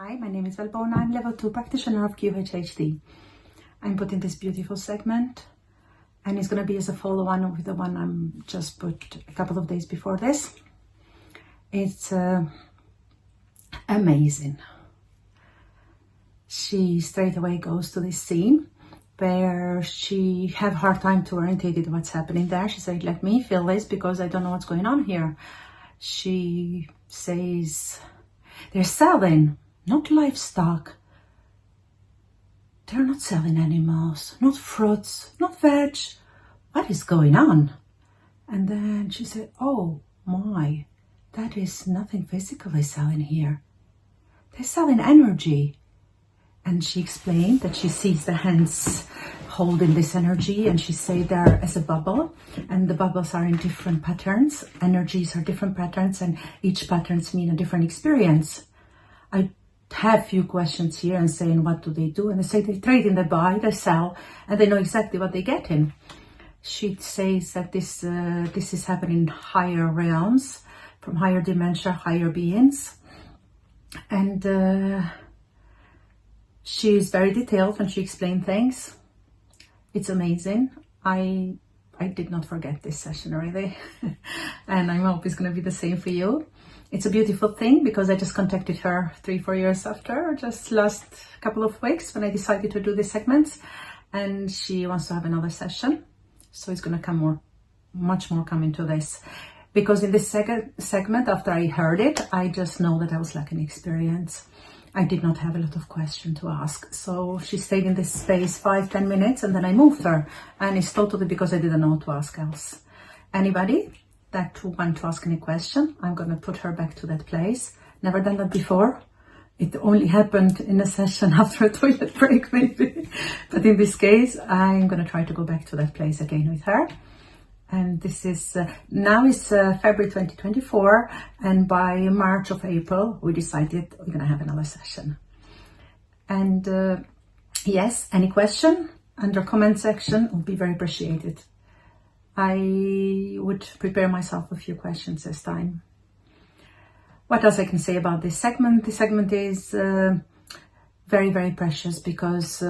Hi, my name is 𝒂𝒨𝒡. I'm level 2 practitioner of 𝒠𝒌 I'm putting this beautiful segment, and it's going to be as a follow-on with the one I'm just put a couple of days before this. It's amazing. She straight away goes to this scene where she have hard time to orientate what's happening there. She said, let me feel this because I don't know what's going on here. She says, they're selling, not livestock. They're not selling animals, not fruits, not veg. What is going on? And then she said, oh my, that is nothing physically selling here. They're selling energy. And she explained that she sees the hands holding this energy, and she said they're as a bubble, and the bubbles are in different patterns. Energies are different patterns, and each patterns mean a different experience. I have few questions here and saying, what do they do? And they say they trade in, they buy, they sell, and they know exactly what they get in. She says that this is happening in higher realms, from higher dimension, higher beings. And she is very detailed when she explains things. It's amazing. I did not forget this session really. And I hope it's going to be the same for you. It's a beautiful thing because I just contacted her 3-4 years after, just last couple of weeks when I decided to do these segments, and she wants to have another session. So it's going to come much more come into this, because in this second segment, after I heard it, I just know that I was lacking experience. I did not have a lot of questions to ask. So she stayed in this space 5-10 minutes, and then I moved her, and it's totally because I didn't know what to ask else. Anybody that want to ask any question, I'm going to put her back to that place. Never done that before. It only happened in a session after a toilet break maybe. But in this case, I'm going to try to go back to that place again with her. And this is, now is February 2024, and by March or April, we decided we're going to have another session. And yes, any question under comment section would be very appreciated. I would prepare myself a few questions this time. What else I can say about this segment? This segment is very, very precious because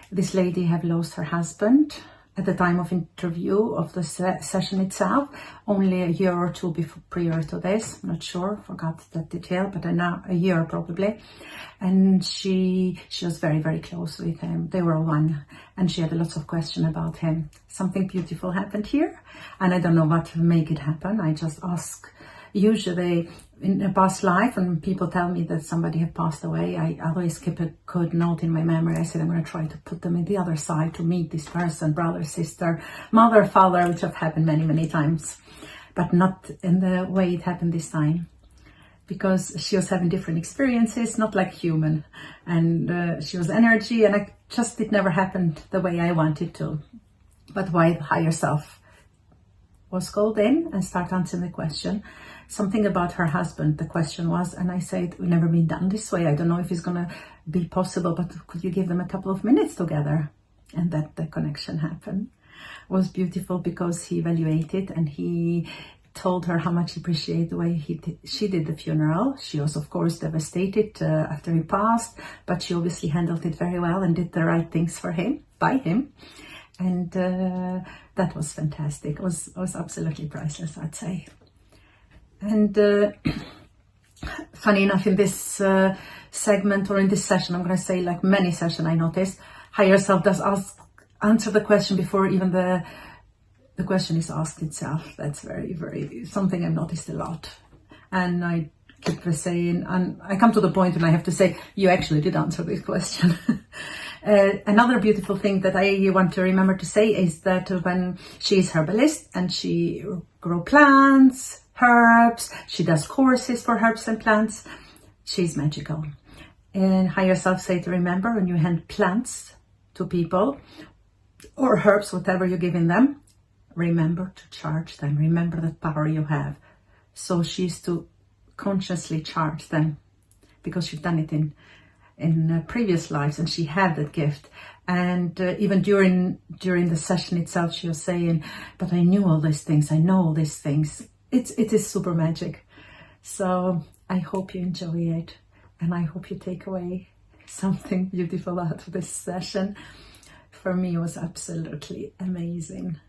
this lady have lost her husband at the time of interview of the session itself, only a year or two prior to this. I'm not sure, forgot that detail, but now a year probably. And she was very, very close with him. They were one, and she had lots of questions about him. Something beautiful happened here, and I don't know what to make it happen. I just ask. Usually in a past life, when people tell me that somebody had passed away, I always keep a good note in my memory. I said, I'm going to try to put them in the other side to meet this person, brother, sister, mother, father, which have happened many, many times, but not in the way it happened this time, because she was having different experiences, not like human, and she was energy, and it never happened the way I wanted to. But why the higher self was called in and start answering the question. Something about her husband, the question was, and I said, we've never been done this way. I don't know if it's going to be possible, but could you give them a couple of minutes together? And that the connection happened. It was beautiful because he evaluated, and he told her how much he appreciated the way she did the funeral. She was, of course, devastated after he passed, but she obviously handled it very well and did the right things for him, by him. And that was fantastic. It was absolutely priceless, I'd say. And funny enough, in this segment, or in this session, I'm going to say, like many sessions I noticed, higher self does answer the question before even the question is asked itself. That's very, very, something I've noticed a lot. And I keep saying, and I come to the point when I have to say, you actually did answer this question. Another beautiful thing that I want to remember to say is that when she is herbalist and she grow plants, herbs, she does courses for herbs and plants, she's magical. And higher self say to remember, when you hand plants to people or herbs, whatever you're giving them, remember to charge them. Remember that power you have. So she's to consciously charge them, because she's done it in previous lives, and she had that gift. And even during the session itself, she was saying, but I knew all these things, I know all these things. It is super magic. So I hope you enjoy it. and I hope you take away something beautiful out of this session. For me, it was absolutely amazing.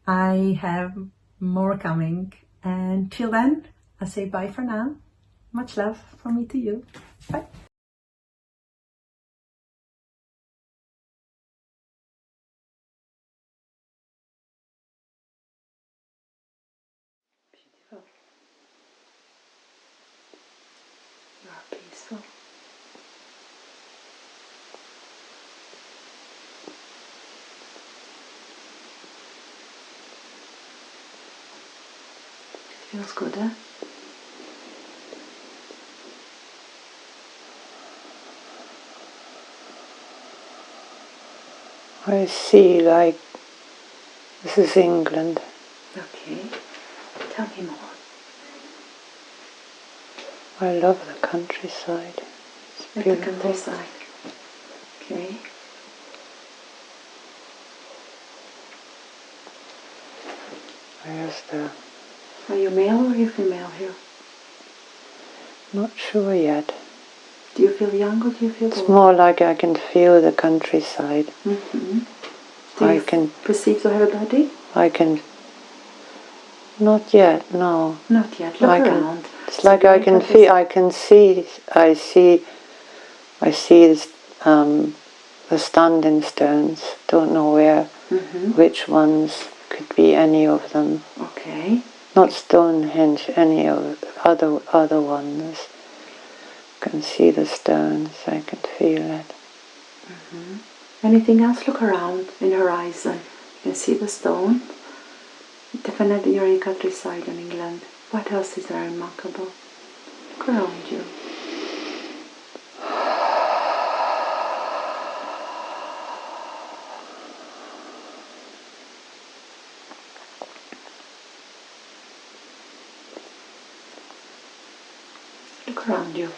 I have more coming, and till then, I say bye for now. Much love from me to you. Bye. Beautiful. You are peaceful. Feels good, eh? I see, like, this is England. Okay. Tell me more. I love the countryside. It's Like beautiful. the countryside. Okay. There's the... Are you male or are you female here? Not sure yet. Do you feel young or do you feel It's old? more like I can feel the countryside. Mm-hmm. Do you perceive to have a body? I can... Not yet, no. Not yet. Look around. It's like I can feel, I see the standing stones. Don't know where, which ones could be any of them. Okay. Not Stonehenge, any of the other ones. I can see the stones, I can feel it. Anything else? Look around in the horizon. You can see the stone. Definitely you're in countryside in England. What else is there remarkable? Look around you. Look around you.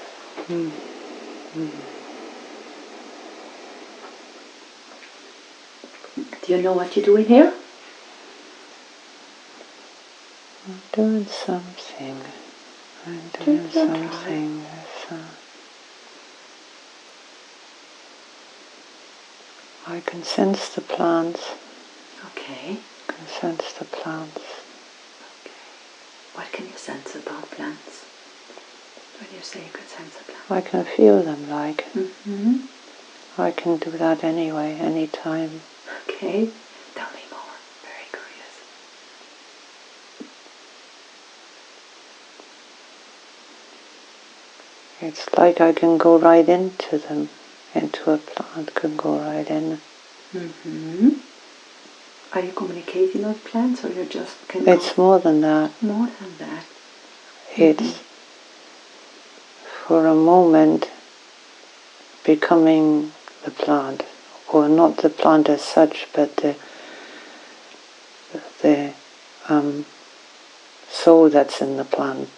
Do you know what you're doing here? I'm doing something. I can sense the plants. Okay. I can sense the plants. Okay. What can you sense about plants? When you say you can sense a plant? I can feel them, like. Mm-hmm. I can do that anyway, anytime. Okay. Tell me more. Very curious. It's like I can go right into them. Into a plant, can go right in. Are you communicating with plants, or you just can It's more than that. More than that. It's for a moment becoming the plant, or not the plant as such, but the soul that's in the plant,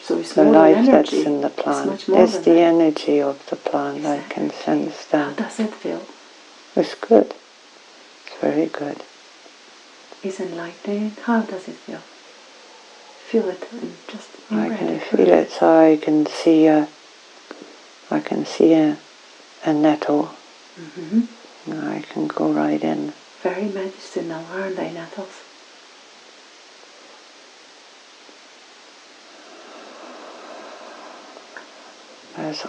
So it's the more life than energy. that's in the plant. It's much more It's than the that. energy of the plant. Exactly. I can sense that. How does it feel? It's good. It's very good. It's enlightening. How does it feel? Feel it and just I can feel it, so I can see a nettle. And I can go right in. Very medicinal, aren't they, nettles? There's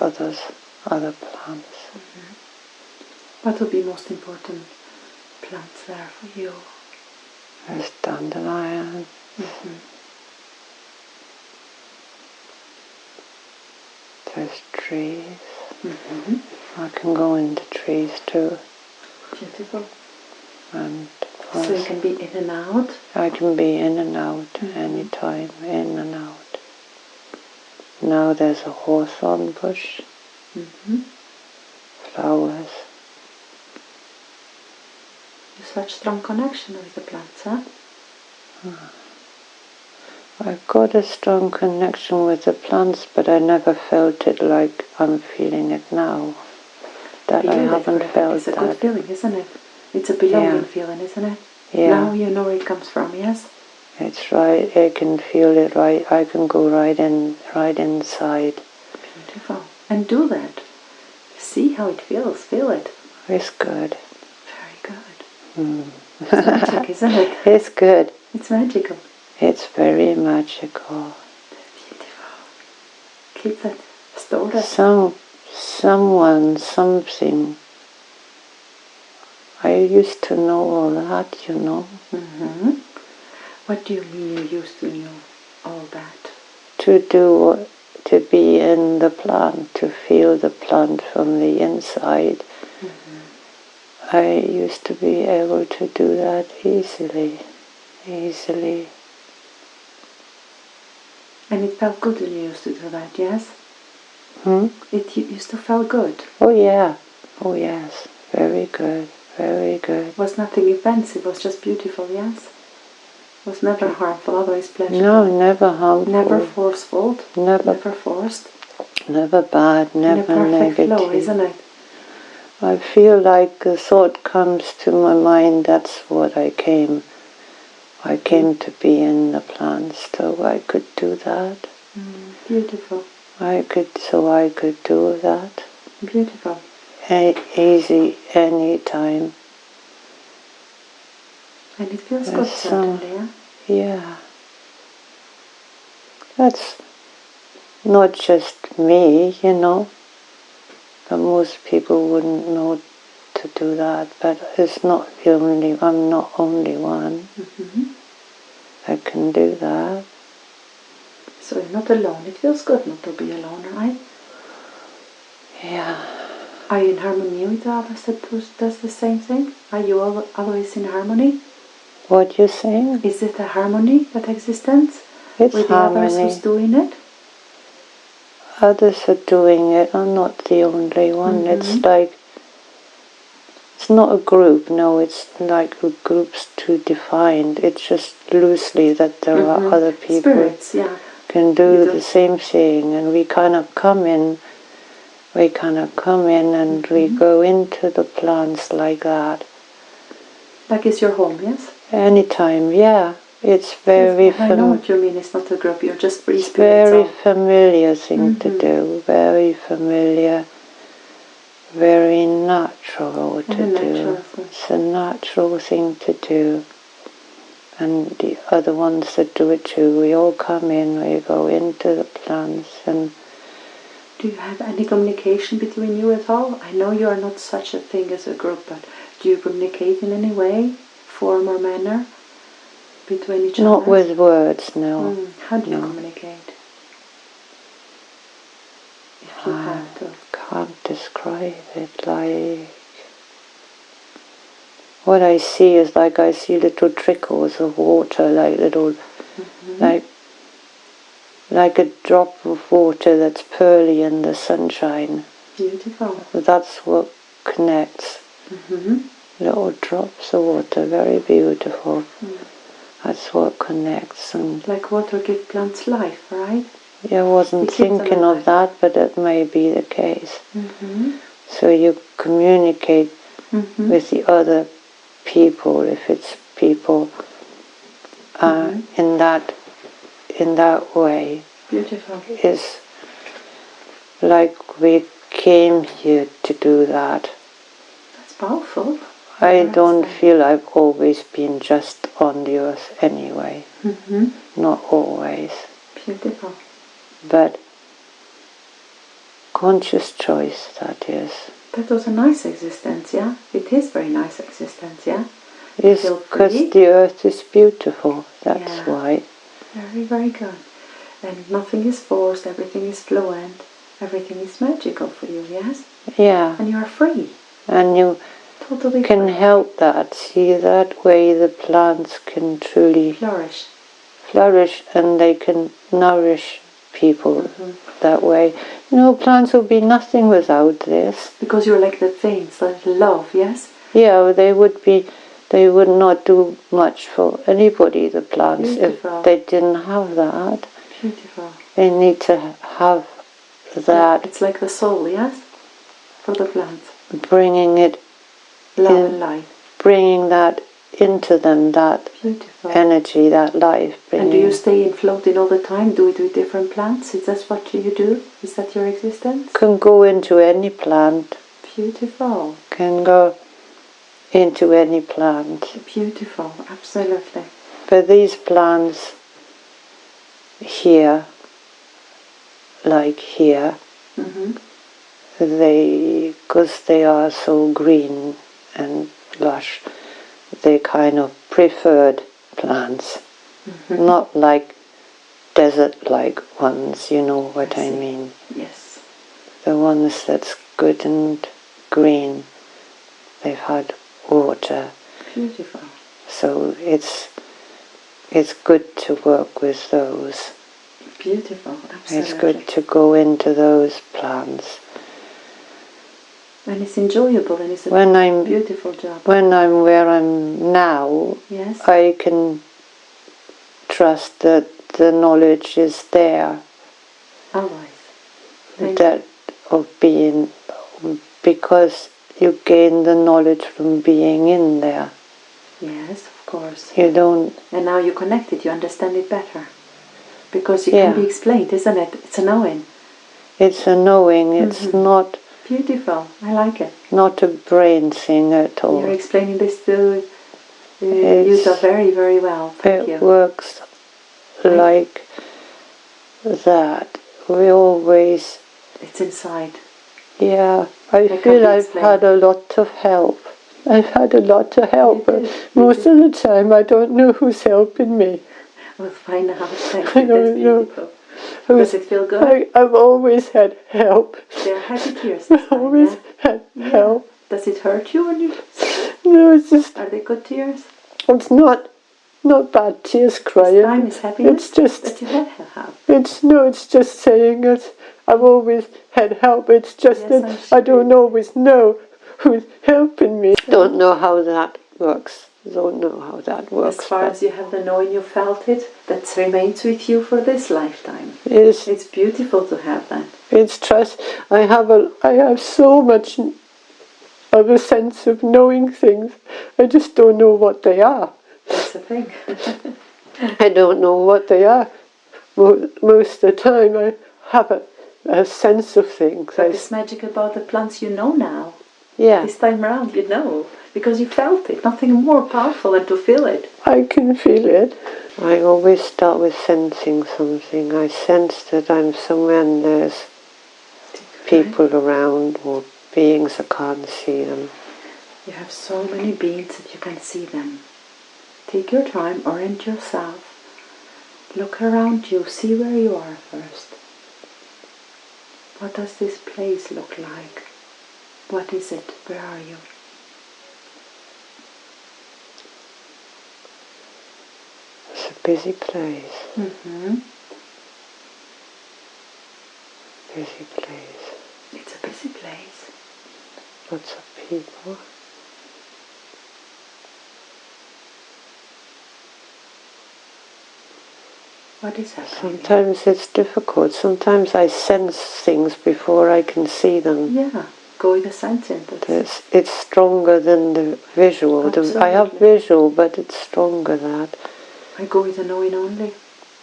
other plants. What would be most important plants there for you? There's dandelion. There's trees. I can go into trees too. Beautiful. And so you can be in and out? I can be in and out anytime, in and out. Now there's a hawthorn bush. Flowers. You have such strong connection with the plants, huh? I've got a strong connection with the plants, but I never felt it like I'm feeling it now. That I haven't felt It's a good feeling, isn't it? It's a belonging feeling, isn't it? Yeah. Now you know where it comes from, yes? It's right. I can feel it right. I can go right in, right inside. And do that. See how it feels. Feel it. It's good. Very good. It's magic, isn't it? It's good. It's magical. It's very magical. Beautiful. Keep that. Store that. Someone, something. I used to know all that, you know. What do you mean you used to know all that? To be in the plant, to feel the plant from the inside. I used to be able to do that easily. And it felt good when you used to do that, yes? It used to feel good. Oh yeah. Oh yes. Very good. Very good. It was nothing offensive, it was just beautiful, yes? It was never harmful, always pleasurable. No, never harmful. Never forceful. Never forced. Never bad, never in a perfect negative. flow, isn't it? I feel like a thought comes to my mind, that's what I came. I came to be in the plants, so I could do that. Beautiful. I could do that. Beautiful. Easy, anytime. And it feels good, certainly, yeah? Yeah. That's not just me, you know. But most people wouldn't know to do that. But it's not the only. I'm not only one. that can do that. So you're not alone. It feels good not to be alone, right? Yeah. Are you in harmony with others that does the same thing? Are you always in harmony? What you saying? Is it a harmony, that existence? It's with the harmony. others who's doing it? Others are doing it. I'm not the only one. It's like, it's not a group. No, it's like a group's too defined. It's just loosely that there are other people Spirits, yeah. can do the same thing, and we kind of come in. We kind of come in and we go into the plants like that. Like it's your home, yes? Anytime, yeah. It's very I know what you mean. It's not a group. You're just free It's spirits. very familiar thing to do. Very familiar. Very natural to do. It's a natural thing to do. And the other ones that do it too, we all come in, we go into the plants. And do you have any communication between you at all? I know you are not such a thing as a group, but do you communicate in any way, form or manner, between each other? Not with words, no. How do you communicate? If you have to. Can't describe it. Like, what I see is like I see little trickles of water, like little, like a drop of water that's pearly in the sunshine. Beautiful. That's what connects. Little drops of water, very beautiful. That's what connects. And like water gives plants life, right? Yeah, I wasn't thinking of that, but it may be the case. So you communicate with the other people, if it's people, in that way. Beautiful. Is like we came here to do that. That's powerful. I don't feel I've always been just on the earth anyway. Not always. Beautiful. But conscious choice, that is. That was a nice existence, yeah? It is very nice existence, yeah? Yes, because the earth is beautiful, that's why. Very, very good. And nothing is forced, everything is fluent, everything is magical for you, yes? Yeah. And you are free. And you totally can free. help that. See, that way the plants can truly flourish, and they can nourish people that way. You know, plants would be nothing without this. Because you're like the veins, like love, yes? Yeah, they would not do much for anybody, the plants, if they didn't have that. Beautiful. They need to have that. It's like the soul, yes? For the plants. Bringing it love and light. Bringing that into them that Beautiful. energy, that life. And do you stay in floating all the time? Do it with different plants? Is that what you do? Is that your existence? Can go into any plant. Beautiful. Can go into any plant. Beautiful, absolutely. But these plants here, like here, because they are so green and lush, they kind of preferred plants, not like desert-like ones, you know what I mean. Yes. The ones that's good and green, they've had water. Beautiful. So it's good to work with those. Beautiful, absolutely. It's good to go into those plants. And it's enjoyable, and it's a beautiful job. When I'm where I'm now, yes. I can trust that the knowledge is there. Always. That of being, because you gain the knowledge from being in there. Yes, of course. You don't. And now you connect it, you understand it better. Because it can be explained, isn't it? It's a knowing. It's a knowing, it's not... Beautiful, I like it. Not a brain thing at all. You're explaining this to user very, very well. Thank you. It works like that. We always... It's inside. Yeah, I feel I've had a lot of help. I've had a lot of help, but most of the time I don't know who's helping me. We'll find out. Thank you. That's beautiful. Does it feel good? I've always had help. They're happy tears this time, always had help. Does it hurt you when you... No, it's just... Are they good tears? It's not bad tears crying. This time is happiness? It's just... That you had help. It's just saying that I've always had help. It's just that I don't always know who's helping me. Don't know how that works. Don't know how that works. As far as you have the knowing, you felt it, that remains with you for this lifetime. Yes. It's beautiful to have that. It's trust. I have so much of a sense of knowing things. I just don't know what they are. That's the thing. I don't know what they are. Most of the time I have a sense of things. But it's magic about the plants you know now. Yeah. This time around you know. Because you felt it. Nothing more powerful than to feel it. I can feel it. I always start with sensing something. I sense that I'm somewhere and there's people around or beings I can't see them. You have so many beings that you can see them. Take your time, orient yourself. Look around you, see where you are first. What does this place look like? What is it? Where are you? It's a busy place. Busy place. It's a busy place. Lots of people. What is happening? Sometimes it's difficult. Sometimes I sense things before I can see them. Yeah, go with the sensing. It's stronger than the visual. I have visual, but it's stronger that. I go with the knowing only.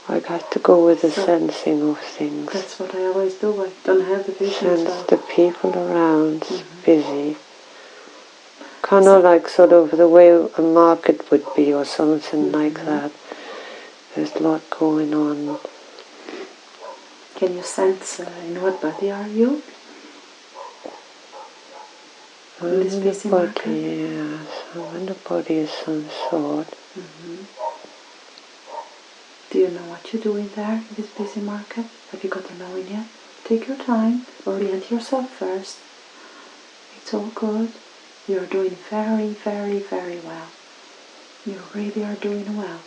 I have to go with the sensing of things. That's what I always do. I don't have the vision. Sense the people around, busy. Kind of like sort of the way a market would be or something like that. There's a lot going on. Can you sense in what body are you? In this busy market? Yes, I'm in the body of some sort. Do you know what you're doing there in this busy market? Have you got a knowing yet? Take your time, orient yourself first. It's all good. You're doing very, very, very well. You really are doing well.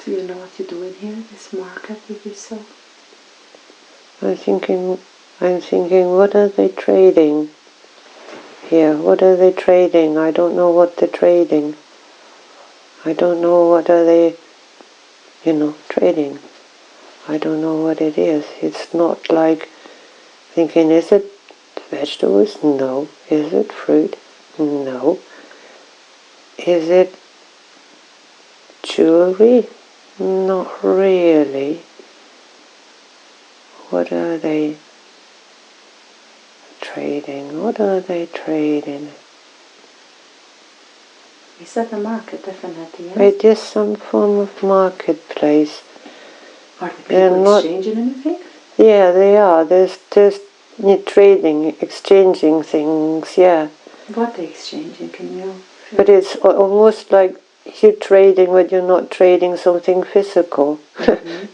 Do you know what you're doing here, this market with yourself? I'm thinking, what are they trading here? What are they trading? I don't know what they're trading. I don't know what are they, trading. I don't know what it is. It's not like thinking, is it vegetables? No. Is it fruit? No. Is it jewelry? Not really. What are they trading? What are they trading? Is that a market, definitely, yes? It is some form of marketplace. Are the people exchanging anything? Yeah, they are. There's trading, exchanging things, yeah. What are they exchanging? Can you feel? But it's almost like you're trading when you're not trading something physical.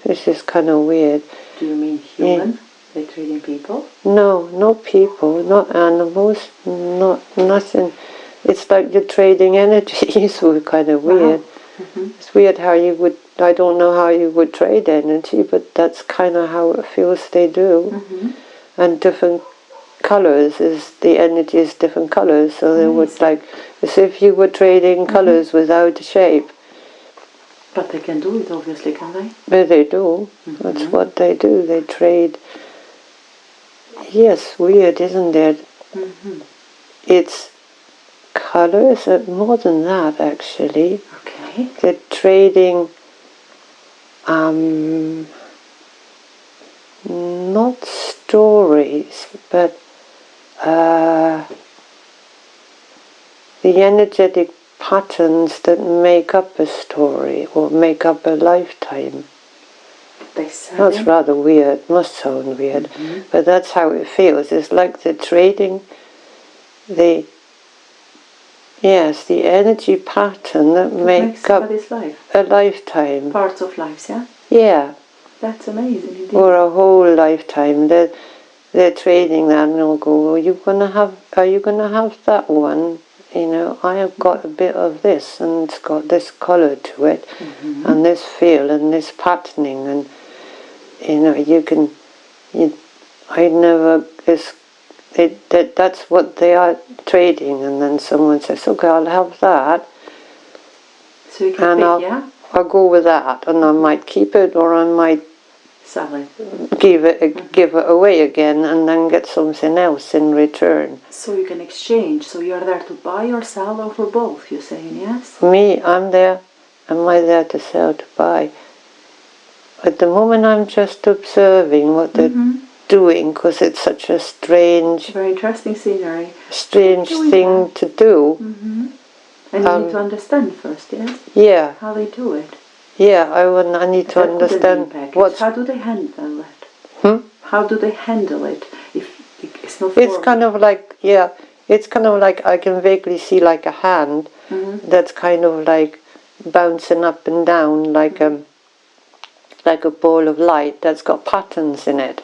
This is kind of weird. Do you mean human? Yeah. They're trading people? No, not people, not animals, not nothing. It's like you're trading energy, so kind of weird. Wow. It's weird how you would, I don't know how you would trade energy, but that's kind of how it feels they do. And different colours, the energy is different colours, so they would like, as if you were trading colours without a shape. But they can do it, obviously, can they? But they do. That's what they do. They trade. Yes, weird, isn't it? It's colours, more than that, actually. Okay. They're trading, not stories, but the energetic patterns that make up a story or make up a lifetime. That's rather weird, must sound weird, but that's how it feels. It's like they're trading the energy pattern that makes up life. a lifetime. Parts of lives, yeah? Yeah. That's amazing indeed. Or a whole lifetime. They're trading that, and they'll go, are you gonna have that one? You know, I have got a bit of this, and it's got this colour to it, and this feel, and this patterning, and you know, that's what they are trading, and then someone says, okay, I'll have that, so you can pick, I'll go with that, and I might keep it, or I might sell it, give it away again, and then get something else in return. So you can exchange. So you're there to buy or sell, or for both, you're saying, yes? Me, I'm there. Am I there to sell, to buy? At the moment, I'm just observing what they're doing, because it's such a strange, very interesting scenery, strange thing to do. And you need to understand first, yes? Yeah. How they do it. Yeah, I need to understand what. How do they handle it? How do they handle it? If it's not. It's kind of like it's kind of like I can vaguely see like a hand that's kind of like bouncing up and down like a ball of light that's got patterns in it,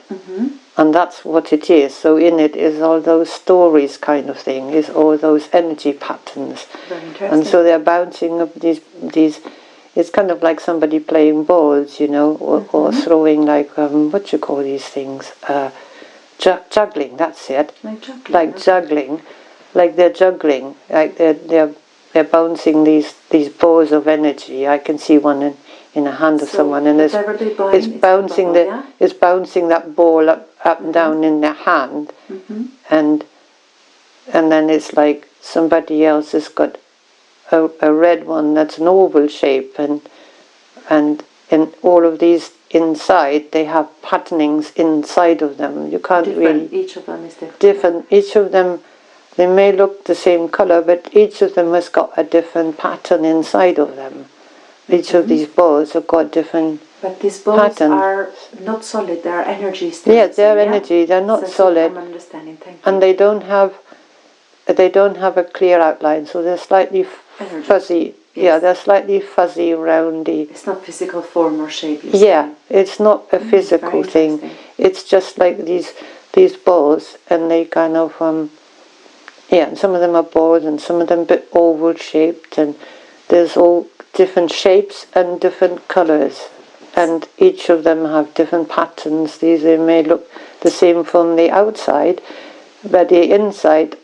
and that's what it is. So in it is all those stories kind of thing, is all those energy patterns. Very interesting. And so they're bouncing up these. It's kind of like somebody playing balls, you know, or throwing like what you call these things, juggling. That's it. Like juggling, like they're juggling, like they're bouncing these balls of energy. I can see one in a hand of someone, and it's bouncing it's bouncing that ball up and down in their hand, and then it's like somebody else has got a red one that's an oval shape, and in all of these inside they have patternings inside of them. You can't really. Each of them is different. Each of them, they may look the same color, but each of them has got a different pattern inside of them. Each of these balls have got different. But these balls are not solid. They are energy. Yeah, they're energy. They're not solid. I'm understanding. Thank you. And they don't have a clear outline, so they're slightly fuzzy. Yes. Yeah, they're slightly fuzzy, roundy. It's not physical form or shape. Yeah, it's not a physical thing. It's just like these balls, and they kind of and some of them are balls, and some of them a bit oval shaped, and there's all different shapes and different colours, and each of them have different patterns. These may look the same from the outside, but the inside,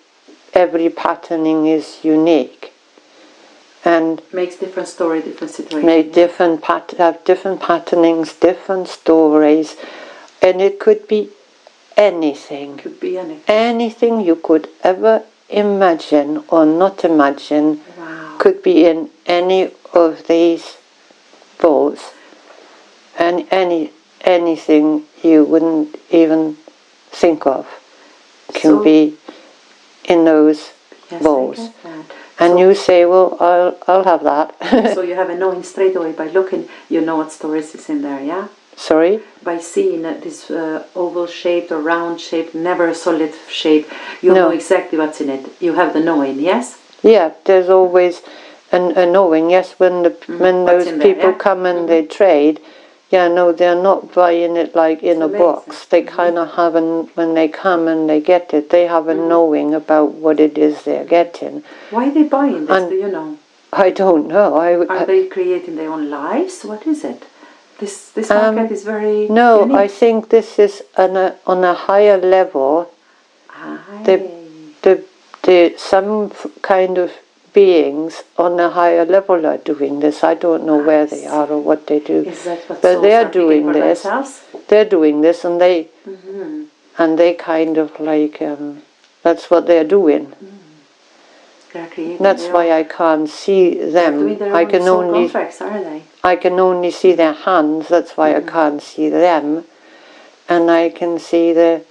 every patterning is unique. And makes different story, different situation. Make have different patternings, different stories, and it could be anything. Could be anything. Anything you could ever imagine or not imagine could be in any of these bowls. And anything you wouldn't even think of can be in those bowls. I get that. And so you say, well, I'll have that. So you have a knowing straight away by looking, you know what stories is in there, yeah? Sorry? By seeing this oval shaped or round shaped, never a solid shape, you know exactly what's in it. You have the knowing, yes? Yeah, there's always a knowing, yes, when those people come and they trade, yeah, no, they're not buying it like in a box. They kind of have, when they come and they get it, they have a knowing about what it is they're getting. Why are they buying this, do you know? I don't know. Are they creating their own lives? What is it? This market is very No, unique. I think this is on a higher level. Some kind of beings on a higher level are doing this. I don't know where they are or what they do. Is that what but they are doing this. They're doing this, and they kind of like that's what they're doing. That's why I can't see them. I can only see their hands. That's why I can't see them, and I can see the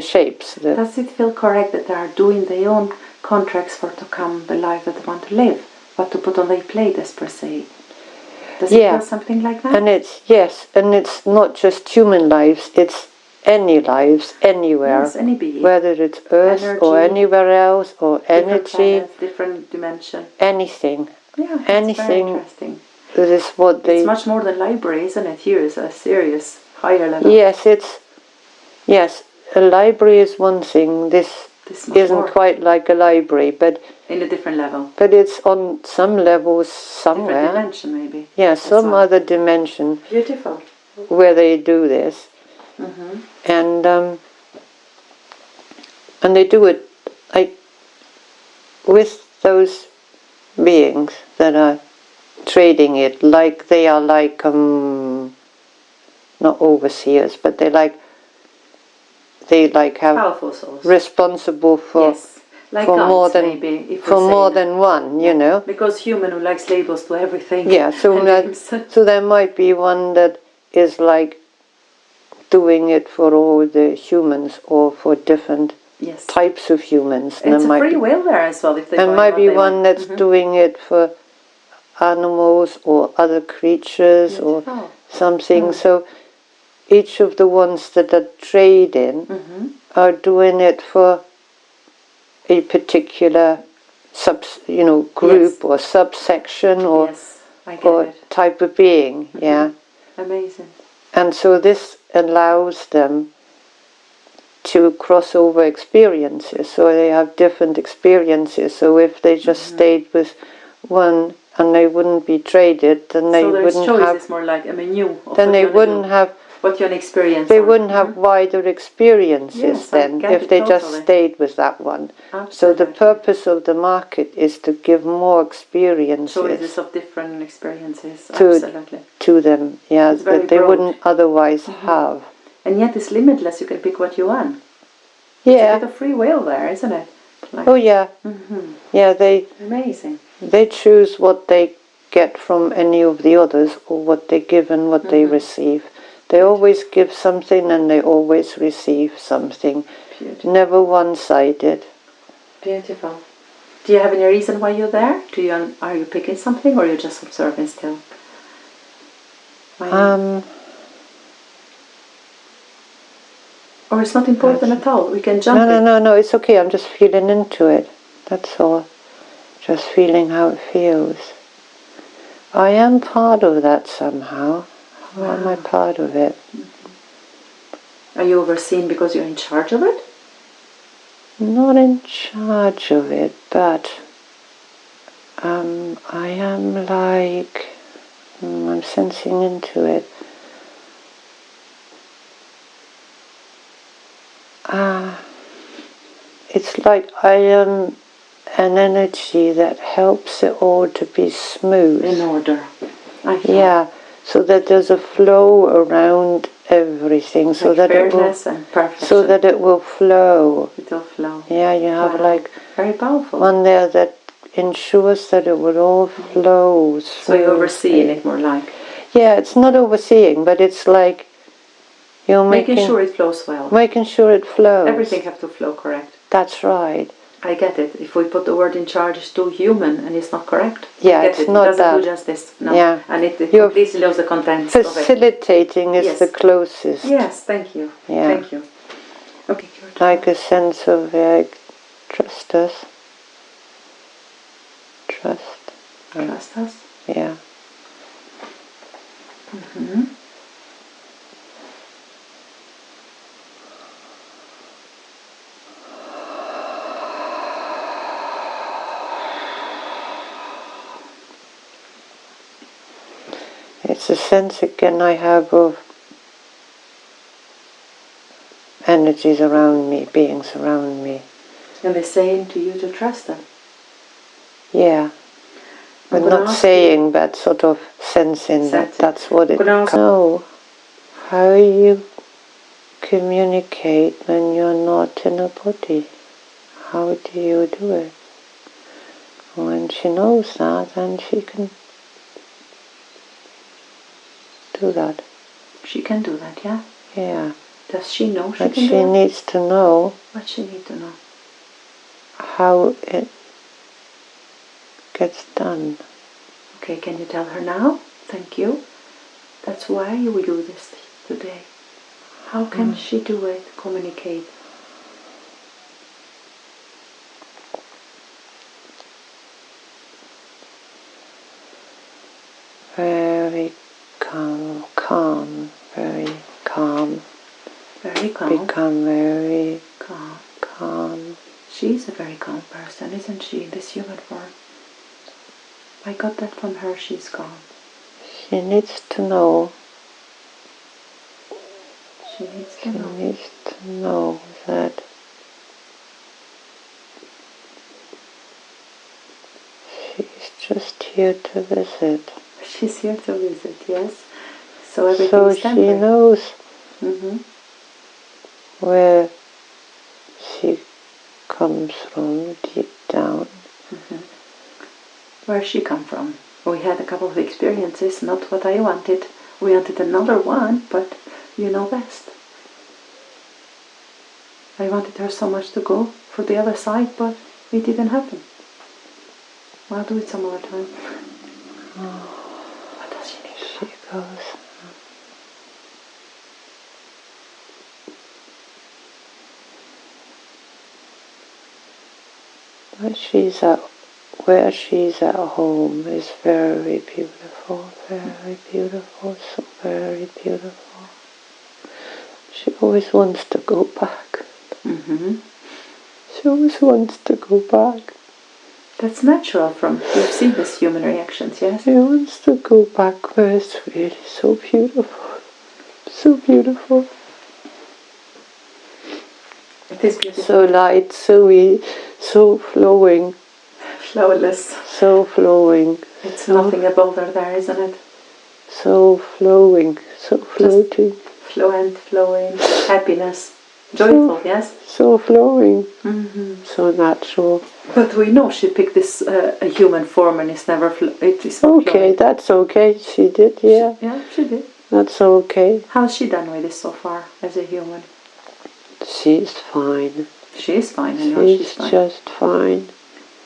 shapes. Does it feel correct that they are doing their own contracts for to come the life that they want to live, what to put on their plate, as per se? Does it feel something like that? And it's not just human lives. It's any lives anywhere, yes, any being. Whether it's Earth or anywhere else or energy, different dimension, anything. Yeah, anything. Very interesting. That is what they. It's much more than library, isn't it? Here is a serious higher level. Yes. A library is one thing. This isn't quite like a library, but in a different level. But it's on some levels somewhere. Different dimension, maybe. Yeah, some other dimension. Beautiful. Where they do this, and they do it like with those beings that are trading it, like they are like not overseers, but they have powerful souls responsible for. Yes. Like us, more than maybe, more than one, you know. Because human who likes labels to everything. Yeah, so there might be one that is like doing it for all the humans or for different types of humans. And it's a free will there as well. If they might be one that's doing it for animals or other creatures or something. So each of the ones that are trading are doing it for a particular group or subsection or type of being. Amazing. And so this allows them to cross over experiences, so they have different experiences. So if they just stayed with one and they wouldn't be traded, then they wouldn't have. It's more like a menu. Then they wouldn't have. What you experience. They wouldn't have wider experiences then if they just stayed with that one. Absolutely. So the purpose of the market is to give more experiences. Choices of different experiences. Absolutely. To them, that they wouldn't otherwise have. And yet it's limitless. You can pick what you want. Yeah. It's a bit of free will there, isn't it? Yeah. They. Amazing. They choose what they get from any of the others, or what they give and what they receive. They always give something and they always receive something. Beautiful. Never one-sided. Beautiful. Do you have any reason why you're there? Are you picking something, or are you just observing still? Or it's not important at all. We can jump. No. It's okay. I'm just feeling into it. That's all. Just feeling how it feels. I am part of that somehow. How am I part of it? Are you overseen because you're in charge of it? Not in charge of it, but I am like, I'm sensing into it. It's like I am an energy that helps it all to be smooth. In order. Yeah, so that there's a flow around everything, like so that and perfection. so that it will flow. It will flow. Yeah, you have like very powerful one there that ensures that it will all flow. So you're overseeing it more like. Yeah, it's not overseeing, but it's like you're making sure it flows well. Making sure it flows. Everything has to flow correct. That's right. I get it. If we put the word in charge, it's too human and it's not correct. Yeah, it's not it doesn't do justice. No. Yeah. And it completely loses the content. Facilitating is the closest. Yes, thank you. Yeah. Thank you. Okay. Like a sense of trust us. Trust us? Yeah. Mm-hmm. It's a sense again I have of energies around me, beings around me. And they're saying to you to trust them. Yeah. But not saying, but sort of sensing that that's what it is. Know how you communicate when you're not in a body. How do you do it? When she knows that, then she can do that. She can do that, yeah? Yeah. Does she know she but can do she it? needs to know. What she needs to know? How it gets done. Okay, can you tell her now? Thank you. That's why we do this today. How can she do it? Communicate. Very calm, very calm. Very calm. Become very calm. She's a very calm person, isn't she, in this human form? I got that from her, she's calm. She needs to know. She needs to know that she's just here to visit. She's here to visit, yes. So everything's temporary. She knows where she comes from deep down. Where she come from? We had a couple of experiences, not what I wanted. We wanted another one, but you know best. I wanted her so much to go for the other side, but it didn't happen. I'll do it some other time. What does she need? She goes. Where she's at home is very beautiful, so very beautiful. She always wants to go back. She always wants to go back. That's natural from, you've seen this human reactions, yes? She wants to go back where it's really so beautiful. So beautiful. It is beautiful. So light, so flowing. Flowless. So flowing. It's nothing above her there, isn't it? So flowing, so floating. Just fluent, flowing, happiness. Joyful, yes? So flowing. So natural. But we know she picked this a human form and it's never it is not okay, flowing. That's okay. She did, yeah. She did. That's okay. How's she done with this so far as a human? She's fine. She's fine, I know she's fine. Just fine.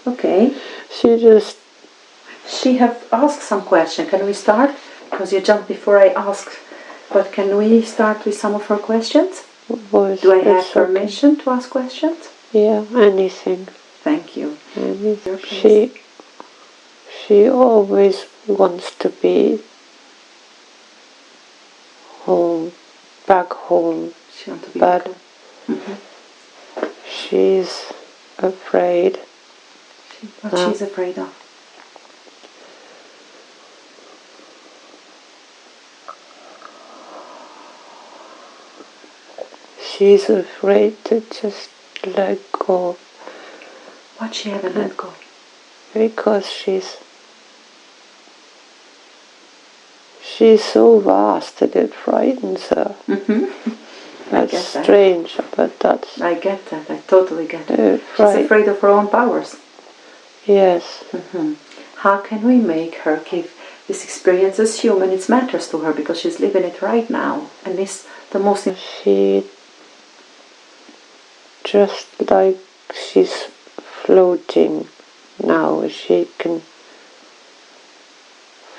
Okay. She have asked some question. Can we start? Because you jumped before I asked. But can we start with some of her questions? Do I have permission to ask questions? Yeah, anything. Thank you. She always wants to be home, back home. She wants to be back home. She's afraid. What she's afraid of? She's afraid to just let go. What she haven't let go? Because she's so vast that it frightens her. That's strange, but that's... I get that. I totally get it. She's afraid of her own powers. Yes. How can we make her give this experience as human? It matters to her because she's living it right now, and it's the most... She just like she's floating now. She can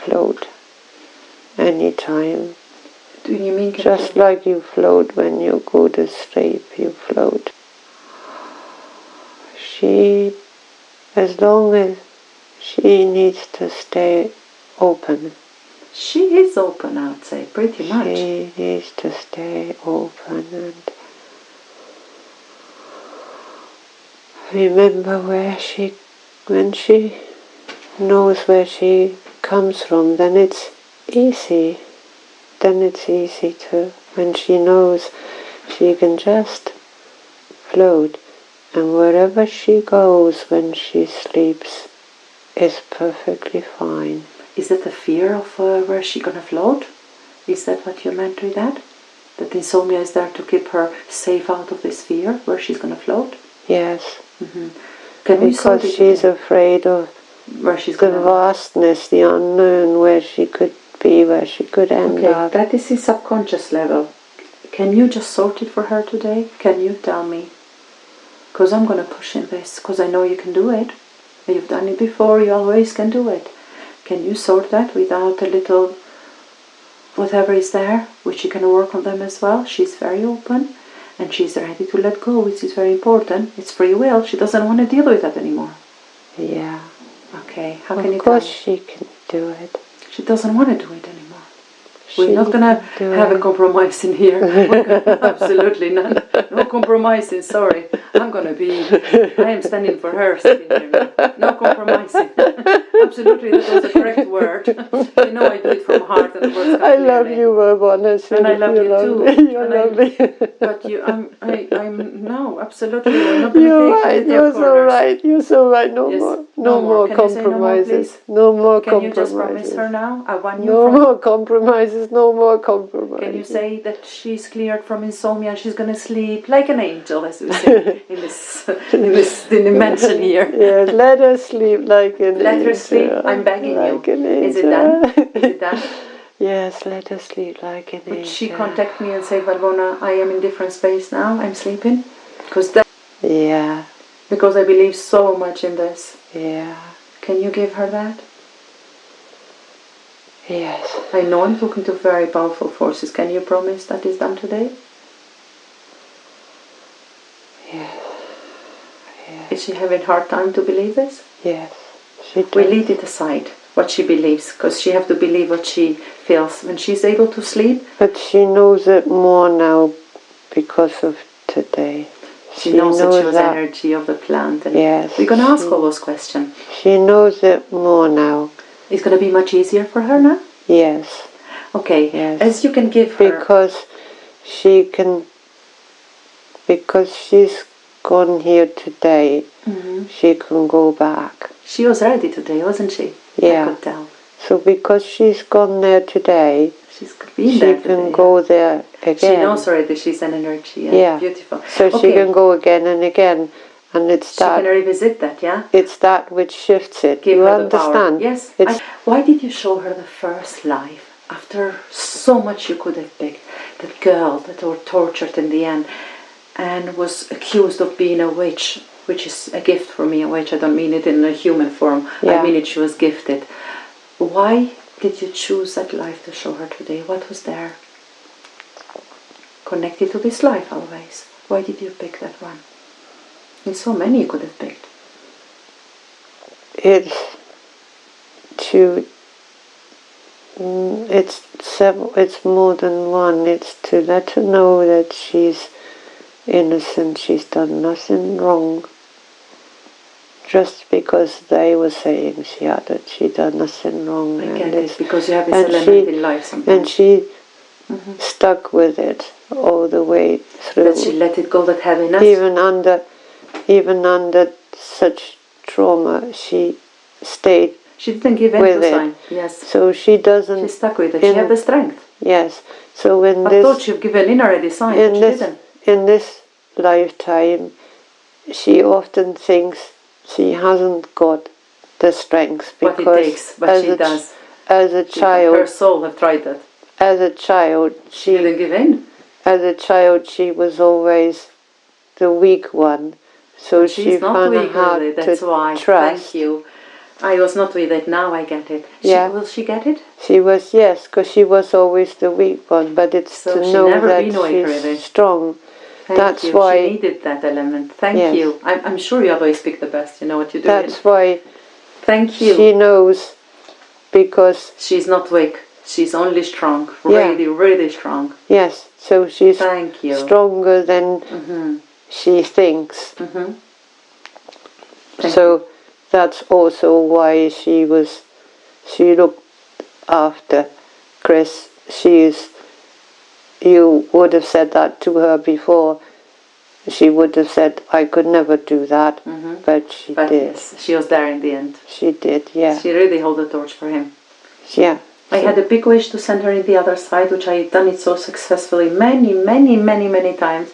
float anytime. Do you mean just like you float when you go to sleep? You float. She, as long as she needs to stay open. She is open, I would say, pretty much. She needs to stay open and remember when she knows where she comes from, then it's easy. Then it's easy to, when she knows she can just float, and wherever she goes when she sleeps is perfectly fine. Is that a fear of where she's gonna float? Is that what you meant with that? That insomnia is there to keep her safe out of this fear, where she's gonna float? Yes. Because she's afraid of where she's the vastness, the unknown, where she could be, where she could end up. That is his subconscious level. Can you just sort it for her today? Can you tell me? Because I'm going to push in this, because I know you can do it. You've done it before, you always can do it. Can you sort that without a little whatever is there, which you can work on them as well? She's very open, and she's ready to let go, which is very important. It's free will. She doesn't want to deal with that anymore. Yeah. Okay, how can you tell me? Of course she can do it. She doesn't want to do it anymore. We're not going to have a compromise in here. Absolutely none. No compromising, sorry. I am standing for her sitting here now. No compromising. Absolutely, that was the correct word. You know I do it from heart and the words come I love you, Vermont. And I love you too. You love me. But no, absolutely. We're not going to take You're so right. You're so right. No more compromises. No more compromises. Can you just promise her now? No more compromises. No more compromises. Can you say that she's cleared from insomnia and she's going to sleep like an angel, as we say in this dimension here? Yes, let her sleep like an angel. Let her sleep. I'm begging you. Is it done? Is it done? Yes, let her sleep like an angel. Would she contact me and say, Valvona, I am in different space now. I'm sleeping? Because I believe so much in this. Yeah. Can you give her that? Yes. I know I'm talking to very powerful forces. Can you promise that is done today? Yes. Is she having a hard time to believe this? Yes. She does. We leave it aside, what she believes, because she has to believe what she feels. When she's able to sleep... But she knows it more now because of today. She knows that she was energy of the plant. And yes. We're going to ask all those questions. She knows it more now. It's going to be much easier for her now? Yes. Okay. Yes. As you can give her... Because she's gone here today, she can go back. She was ready today, wasn't she? Yeah. I could tell. So because she's gone there today, she can go there again. She knows already she's an energy. Yeah. Beautiful. So she can go again and again. And it's that. She can revisit that, yeah? It's that which shifts it. Give you her understand? The power. Yes. Why did you show her the first life? After so much you could have picked. That girl that was tortured in the end and was accused of being a witch, which is a gift for me, a witch. I don't mean it in a human form. Yeah. I mean it, she was gifted. Why did you choose that life to show her today? What was there? Connected to this life always. Why did you pick that one? There's so many you could have picked. It's more than one. It's to let her know that she's innocent, she's done nothing wrong. Just because they were saying she'd done nothing wrong. I get it, because you have this element in life sometimes. And she stuck with it all the way through. That she let it go, that heaviness. Even under such trauma, she stayed She didn't give in with to it. sign. Yes. So she doesn't... She stuck with it. She had the strength. Yes. So in I this... thought she'd given in already, signed, but she didn't. In this lifetime, she often thinks she hasn't got the strength because... What it takes, but she does. As a child... Her soul have tried that. As a child, she didn't give in. As a child, she was always the weak one. So she found it hard that's to why. trust. Thank you. I was not with it, now I get it. Will she get it? She was, yes, because she was always the weak one, but it's so to know that she's strong. That's why she needed that element. Thank you. I'm sure you always speak the best, you know what you're doing. That's why Thank you. She knows because... She's not weak. She's only strong. Really, really strong. Yes, so she's stronger than she thinks. So that's also why she looked after Chris. You would have said that to her before. She would have said, I could never do that, but she did. Yes, she was there in the end. She did, yeah. She really held the torch for him. Yeah. I had a big wish to send her in the other side, which I had done it so successfully many times.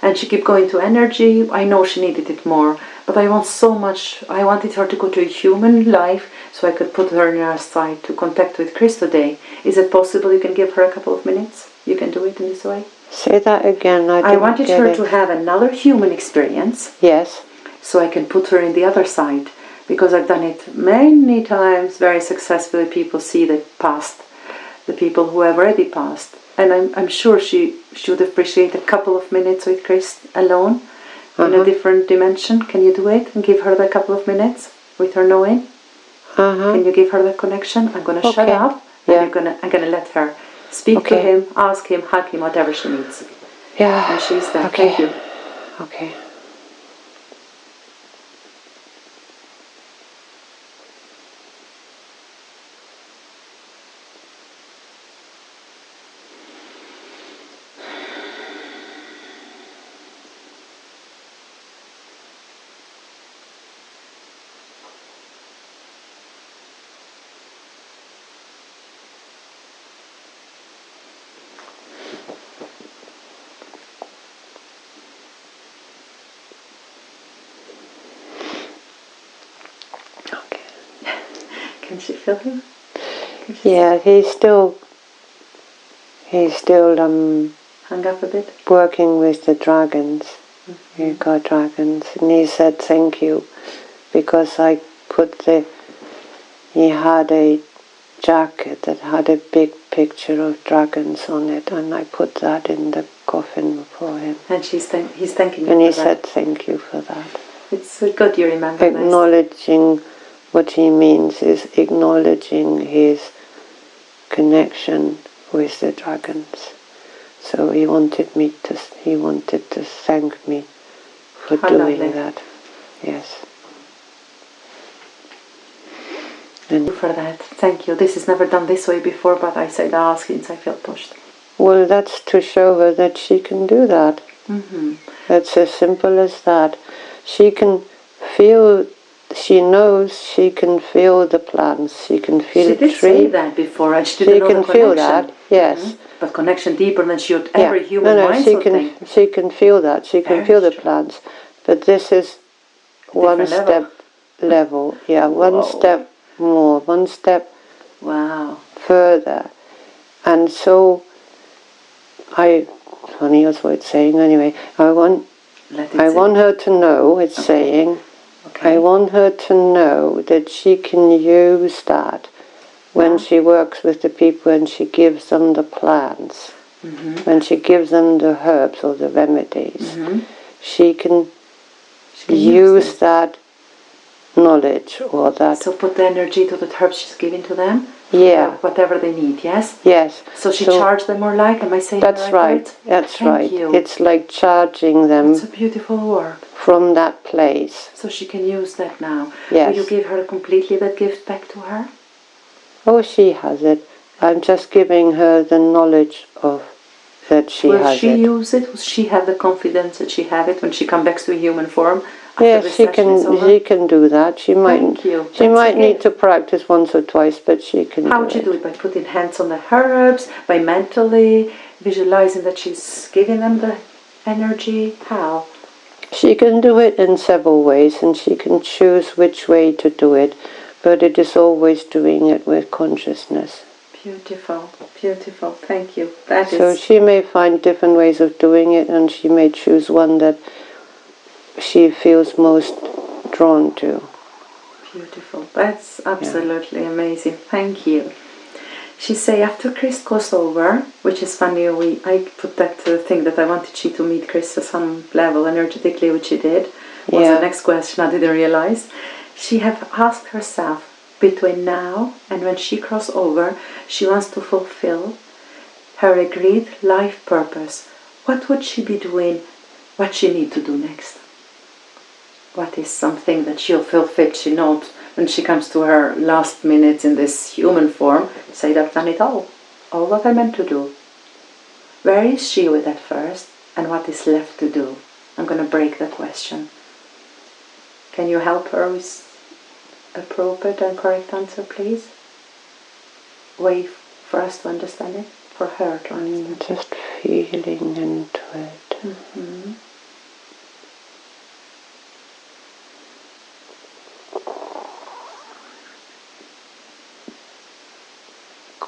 And she kept going to energy. I know she needed it more, but I wanted her to go to a human life so I could put her in her side to contact with Chris today. Is it possible you can give her a couple of minutes? You can do it in this way? Say that again. I wanted her to have another human experience. Yes. So I can put her in the other side. Because I've done it many times very successfully. People see the past, the people who have already passed. And I'm sure she would appreciate a couple of minutes with Chris alone in a different dimension. Can you do it and give her the couple of minutes with her knowing? Can you give her the connection? I'm going to shut up and I'm going to let her speak to him, ask him, hug him, whatever she needs. Yeah. And she's there. Thank you. Okay. Can she feel him? Yeah, he's still hung up a bit, working with the dragons. You got dragons, and he said thank you because I put he had a jacket that had a big picture of dragons on it, and I put that in the coffin for him. And he's thanking you. And he said thank you for that. It's good you remember. Acknowledging what he means is acknowledging his connection with the dragons. So he wanted to thank me for doing that. Yes. And for that, thank you. This is never done this way before, but I said I'll ask since I felt pushed. Well, that's to show her that she can do that. That's as simple as that. She can feel. She knows she can feel the plants. She can feel the tree. She did say that before. I didn't know the connection. She can feel that, yes. But connection deeper than she would every human mind think. She can feel that. She can feel the plants. But this is one step level. Yeah, one step more. One step further. And so funny that's what it's saying anyway. I want her to know, it's saying, I want her to know that she can use that when she works with the people and she gives them the plants, when she gives them the herbs or the remedies. She can use that knowledge or that... So put the energy to the herbs she's giving to them? Yeah. Whatever they need, yes? Yes. So she charged them more like, am I saying that's right? That's right. Thank you. It's like charging them. It's a beautiful work. From that place. So she can use that now. Yes. Will you give her completely that gift back to her? Oh, she has it. I'm just giving her the knowledge of that she has it. Will she use it? Will she have the confidence that she have it when she comes back to a human form? Yes, she can do that. She might need to practice once or twice, but she can do it. How would you do it? By putting hands on the herbs, by mentally visualizing that she's giving them the energy? How? She can do it in several ways, and she can choose which way to do it, but it is always doing it with consciousness. Beautiful, beautiful. Thank you. So she may find different ways of doing it, and she may choose one that she feels most drawn to. Beautiful. That's absolutely amazing. Thank you. She say after Chris goes over, which is funny, I put that thing that I wanted she to meet Chris at some level energetically, which she did. Was the next question I didn't realize. She have asked herself, between now and when she cross over, she wants to fulfill her agreed life purpose. What would she be doing? What she need to do next? What is something that she'll feel fit? She knows when she comes to her last minutes in this human form, say, I've done it all what I meant to do. Where is she with that first, and what is left to do? I'm going to break the question. Can you help her with appropriate and correct answer, please? Way for us to understand it, for her to understand. Just feeling into it. Mm-hmm.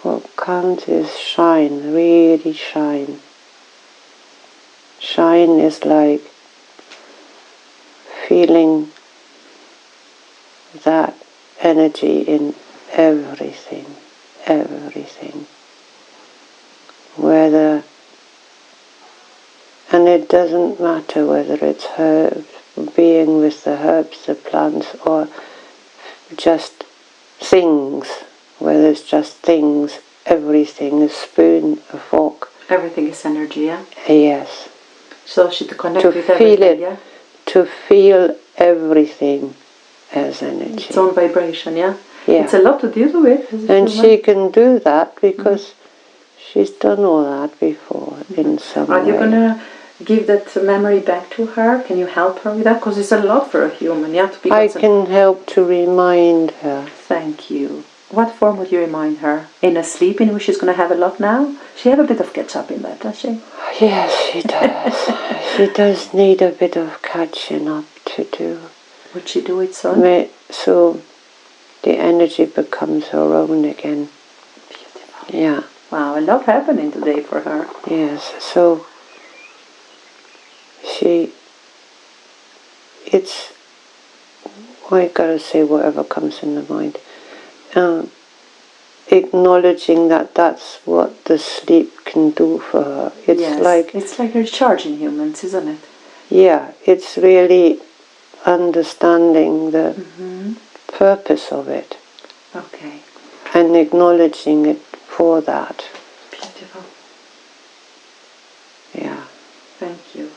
What counts is shine, really shine. Shine is like feeling that energy in everything. And it doesn't matter whether it's herbs, being with the herbs, the plants, or just things, whether it's just things, everything, a spoon, a fork. Everything is energy, yeah? Yes. So she to connect with everything, yeah? To feel everything as energy. Its own vibration, yeah? Yeah. It's a lot to deal with. And she can do that because she's done all that before in some way. Are you going to give that memory back to her? Can you help her with that? Because it's a lot for a human, yeah? I can help to remind her. Thank you. What form would you remind her? In a sleep in which she's going to have a lot now? She have a bit of catch-up in that, does she? Yes, she does. She does need a bit of catching up to do. Would she do it soon? So the energy becomes her own again. Beautiful. Yeah. Wow, a lot happening today for her. Yes, so I gotta say whatever comes in the mind. Acknowledging that that's what the sleep can do for her. It's like recharging humans, isn't it? Yeah, it's really understanding the purpose of it. Okay. And acknowledging it for that. Beautiful. Yeah. Thank you.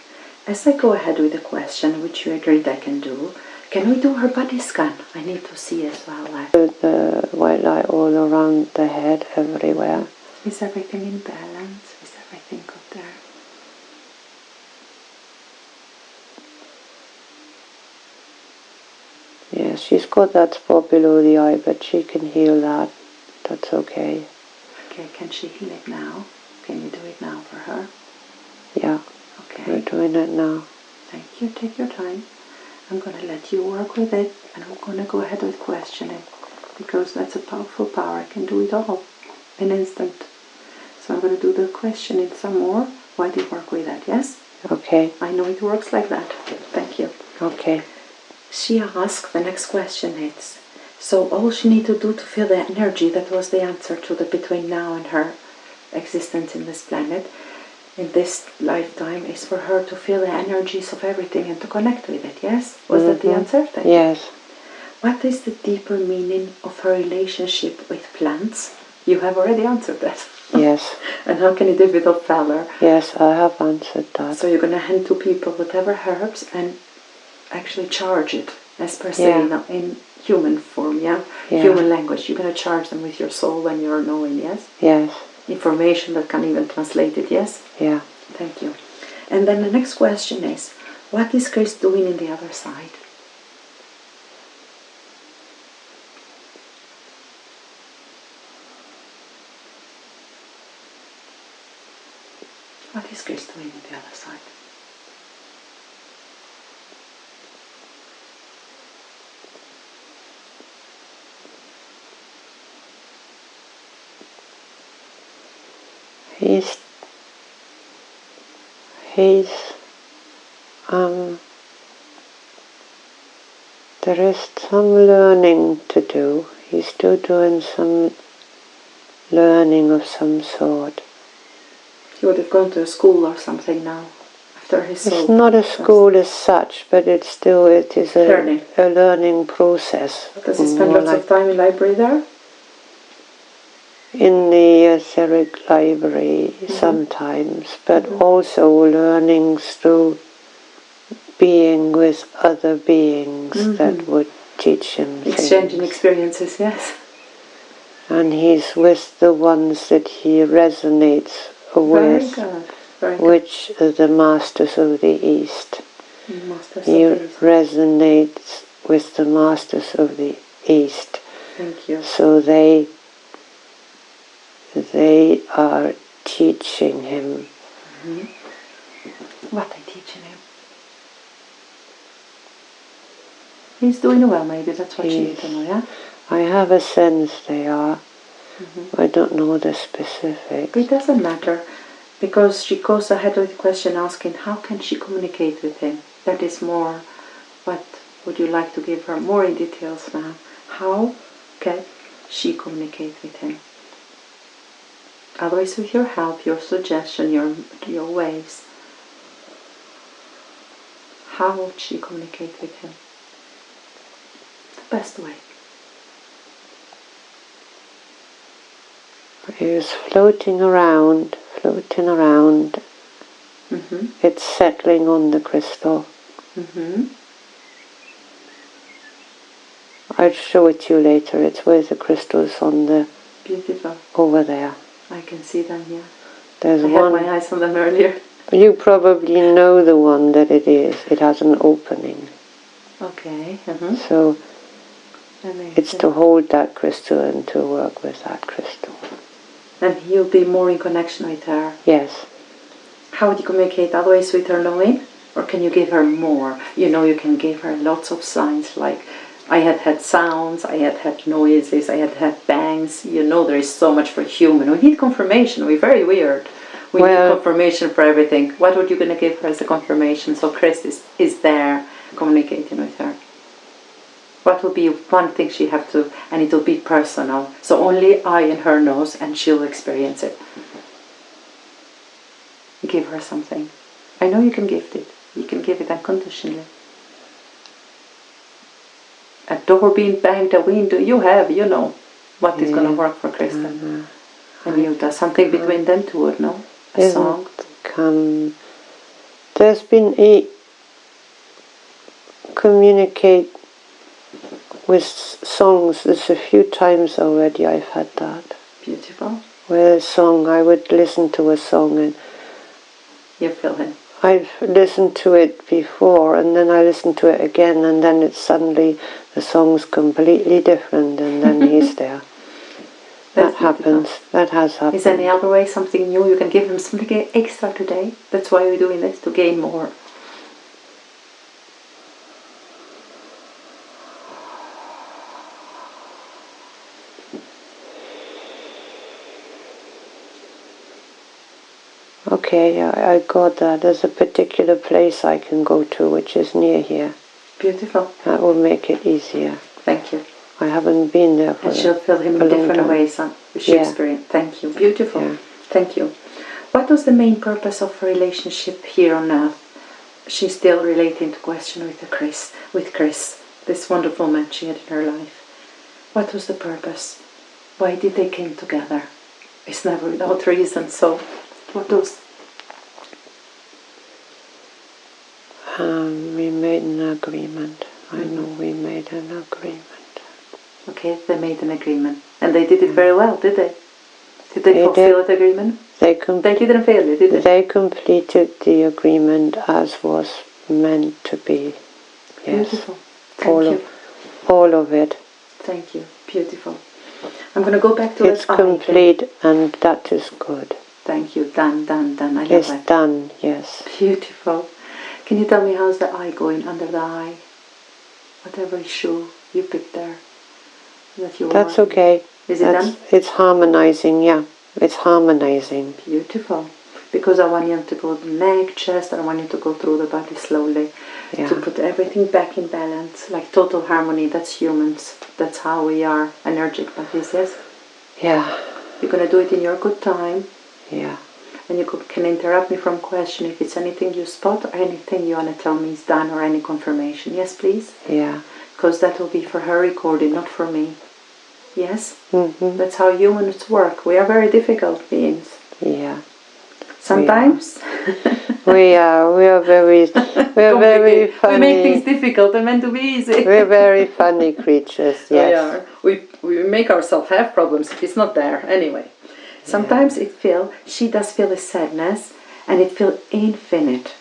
As I go ahead with the question, which you agreed I can do, can we do her body scan? I need to see as well. The white light all around the head, everywhere. Is everything in balance? Is everything good there? Yes, she's got that spot below the eye, but she can heal that. That's okay. Okay, can she heal it now? Can you do it now for her? Yeah. Okay. We're doing it now. Thank you. Take your time. I'm going to let you work with it, and I'm going to go ahead with questioning, because that's a powerful power. I can do it all in an instant. So I'm going to do the questioning some more while you work with that, yes? Okay. I know it works like that. Thank you. Okay. She asked, the next question is, so all she needs to do to feel the energy, that was the answer to the between now and her existence in this planet, in this lifetime, is for her to feel the energies of everything and to connect with it, yes? Was that the answer? Thank yes. you. What is the deeper meaning of her relationship with plants? You have already answered that. Yes. And how can you do it without valor? Yes, I have answered that. So you're going to hand to people whatever herbs and actually charge it, as per se, in human form, yeah? Human language. You're going to charge them with your soul when you're knowing, yes? Yes. Information that can even translate it, yes? Yeah. Thank you. And then the next question is, What is Chris doing in the other side? What is Chris doing on the other side? There is some learning to do. He's still doing some learning of some sort. He would have gone to a school or something now, after his soul. It's not a school as such, but it is a learning process. Does he spend lots of time in library there? In the etheric library sometimes, but also learning through being with other beings that would teach him Exchanging things. Experiences, yes. And he's with the ones that he resonates with, which are the Masters of the East. He resonates with the Masters of the East. Thank you. So they are teaching him. What are they teaching him? He's doing well, maybe. That's what she needs to know, yeah? I have a sense they are. I don't know the specifics. It doesn't matter, because she goes ahead with the question asking, how can she communicate with him? That is more, what would you like to give her more in details now? How can she communicate with him? Otherwise, with your help, your suggestion, your ways, how would she communicate with him? The best way. He was floating around. It's settling on the crystal. I'll show it to you later. It's where the crystals on the... Beautiful. Over there. I can see them, yeah. There's I one... had my eyes on them earlier. You probably know the one that it is. It has an opening. Okay. So Amazing. it's to hold that crystal and to work with that crystal. And he'll be more in connection with her. Yes. How would you communicate otherwise with her knowing? Or can you give her more? You know, you can give her lots of signs, like I had sounds, I had noises, I had bangs. You know, there is so much for human. We need confirmation. We're very weird. We need confirmation for everything. What would you going to give her as a confirmation? So Chris is there communicating with her. What will be one thing she have to, and it will be personal. So only I and her knows, and she'll experience it. Give her something. I know you can gift it. You can give it unconditionally. A door being banged, a window, you know what is going to work for Kristen. And you do something between them two, would know? A song. There's been a communicate with songs. There's a few times already I've had that. Beautiful. With a song, I would listen to a song and you feel him. I've listened to it before and then I listen to it again and then it's suddenly the song's completely different and then he's there. That happens. That has happened. Is there any other way, something new? You can give him something extra today. That's why we're doing this, to gain more. Okay, I got that. There's a particular place I can go to which is near here. Beautiful. That will make it easier. Thank you. I haven't been there for and she'll feel him in different ways. She experienced. Thank you. Beautiful. Yeah. Thank you. What was the main purpose of her relationship here on Earth? She's still relating to question with Chris, this wonderful man she had in her life. What was the purpose? Why did they came together? It's never without reason. So, what was? We made an agreement. I know we made an agreement. Okay, they made an agreement. And they did it very well, did they? Did they fulfill the agreement? They didn't fail it, did they? They completed the agreement as was meant to be. Yes. Beautiful. Thank you. All of it. Thank you. Beautiful. I'm going to go back to it's complete, and that is good. Thank you. Done. I love it's it. Done, yes. Beautiful. Can you tell me how's the eye going under the eye? Whatever issue you picked there. That's okay. Is it done? It's harmonizing, yeah. It's harmonizing. Beautiful. Because I want you to go neck, chest, and I want you to go through the body slowly. Yeah. To put everything back in balance. Like total harmony. That's humans. That's how we are. Energetic bodies, yes? Yeah. You're going to do it in your good time. Yeah. And you can interrupt me from question if it's anything you spot or anything you want to tell me is done or any confirmation. Yes, please? Yeah. Because that will be for her recording, not for me. Yes? Mm-hmm. That's how humans work. We are very difficult beings. Yeah. Sometimes. We are very funny. We make things difficult and meant to be easy. We're very funny creatures, yes. We are. We make ourselves have problems if it's not there. Anyway. Sometimes she does feel a sadness, and it feels infinite.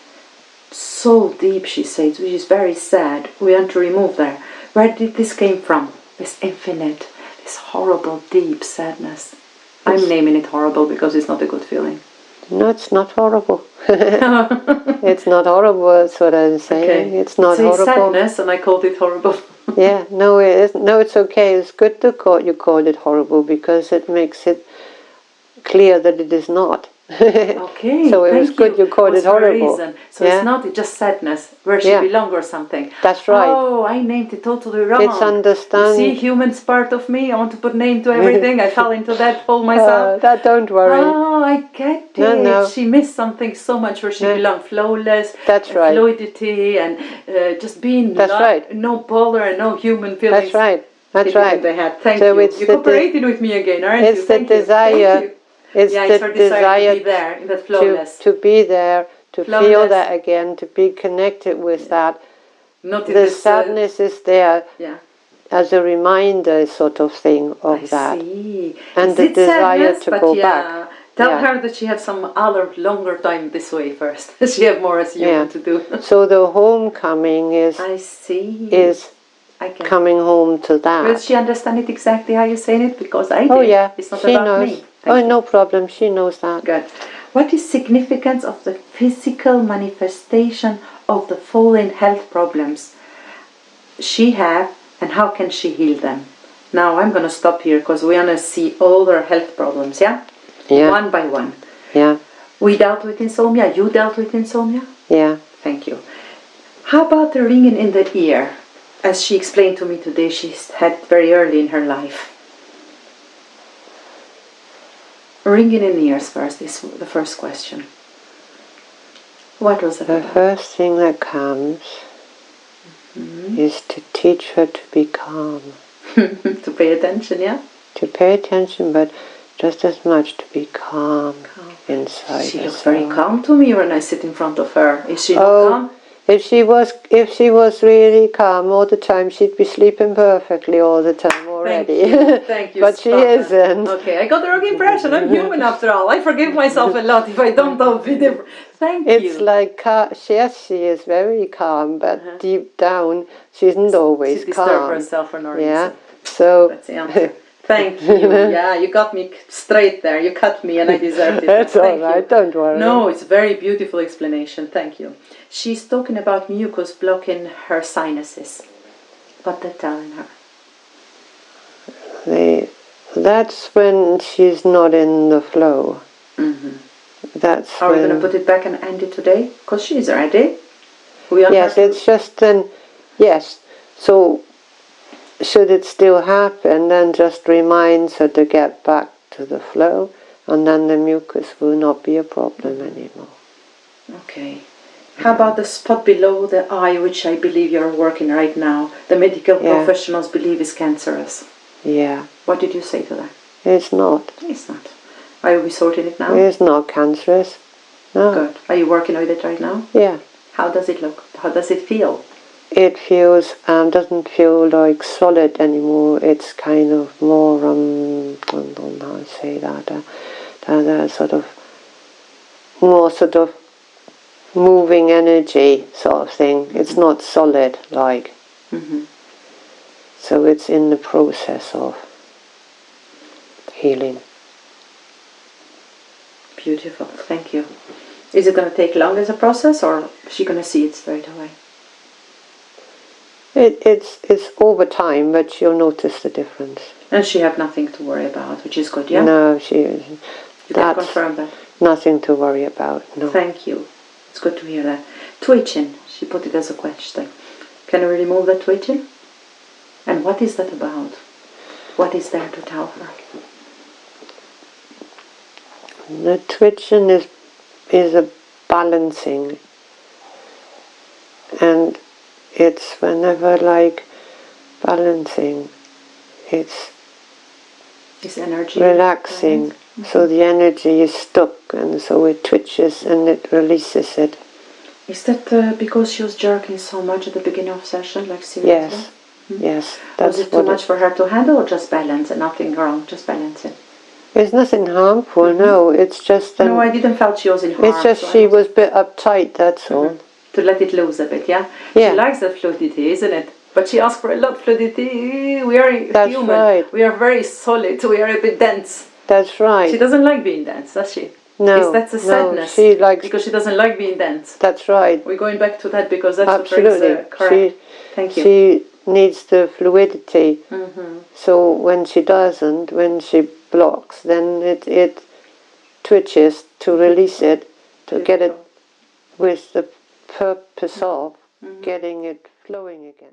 So deep, she says, which is very sad. We want to remove that. Where did this came from? This infinite, this horrible, deep sadness. I'm naming it horrible because it's not a good feeling. No, it's not horrible. It's not horrible, that's what I'm saying. Okay. It's not horrible. Sadness, and I called it horrible. Yeah, no, it's okay. It's good to you call it horrible, because it makes it clear that it is not. Okay. So it was good you called it horrible. So it's not just sadness where she belongs or something. That's right. Oh, I named it totally wrong. It's understand. You see, human's part of me. I want to put name to everything. I fell into that hole myself. That don't worry. Oh, I get it. No. She missed something so much where she belonged. Flawless. That's right. Fluidity and just being no bother and no human feelings. That's right. That's right. Thank you. You're cooperating with me again, aren't you? It's the desire. It's the desire to be there, in that flawless. To be there, to feel that again, to be connected with that. Not the sadness is there as a reminder, sort of thing of that. See. And the desire to go back. Tell her that she has some other longer time this way first. She have more as human to do. So the homecoming is coming home to that. Will she understand it exactly how you're saying it? Because I did. Oh yeah, it's not she about knows. me. No problem. She knows that. Good. What is significance of the physical manifestation of the fallen health problems she have, and how can she heal them? Now I'm going to stop here because we want to see all her health problems, yeah? One by one. Yeah. We dealt with insomnia. You dealt with insomnia? Yeah. Thank you. How about the ringing in the ear? As she explained to me today, she's had it very early in her life. Ringing in the ears first is the first question. What was it about? The first thing that comes is to teach her to be calm. To pay attention, yeah? To pay attention, but just as much to be calm inside. She looks very calm to me when I sit in front of her. Is she not calm? If she was really calm all the time, she'd be sleeping perfectly all the time already. Thank you. But she isn't. Okay, I got the wrong impression. I'm human after all. I forgive myself a lot if I don't know be different. Thank you. It's like, yes, she is very calm, but deep down, she isn't always calm. She disturbs herself for no reason. Yeah, so... That's the answer. Thank you. Yeah, you got me straight there. You cut me and I deserved it. That's all right, don't worry. No, it's a very beautiful explanation. Thank you. She's talking about mucus blocking her sinuses. What they're telling her? That's when she's not in the flow. That's Are we going to put it back and end it today? Because she's ready. Yes, it's just then, yes. So, should it still happen, then just reminds her to get back to the flow, and then the mucus will not be a problem anymore. Okay. How about the spot below the eye, which I believe you're working right now? The medical professionals believe is cancerous. Yeah. What did you say to that? It's not. It's not. Are we sorting it now? It's not cancerous. No. Good. Are you working with it right now? Yeah. How does it look? How does it feel? It feels, doesn't feel like solid anymore. It's kind of more, I don't know how to say that, sort of, more sort of moving energy sort of thing. It's not solid like. So it's in the process of healing. Beautiful, thank you. Is it going to take long as a process, or is she going to see it straight away? It's over time, but she'll notice the difference. And she have nothing to worry about, which is good, yeah? No, she isn't. You can confirm that? Nothing to worry about, no. Thank you. It's good to hear that. Twitching, she put it as a question. Can you remove that twitching? And what is that about? What is there to tell her? The twitching is a balancing, and it's whenever like balancing, it's energy relaxing. So the energy is stuck, and so it twitches and it releases it. Is that because she was jerking so much at the beginning of session, like seriously? Yes, yes. That's was it too much for her to handle, or just balance and nothing wrong, just balancing? There's nothing harmful, no. It's just no, I didn't felt she was in harm. It's just so she was a bit uptight, that's all. To let it loose a bit, yeah? She likes the fluidity, isn't it? But she asked for a lot of fluidity. We are human. Right. We are very solid. We are a bit dense. That's right. She doesn't like being dense, does she? No. That's a sadness. No, she likes... Because she doesn't like being dense. That's right. We're going back to that because that's absolutely. What brings correct. Thank you. She needs the fluidity. So when she doesn't, when she blocks, then it twitches to release it, to get it with the purpose of getting it flowing again.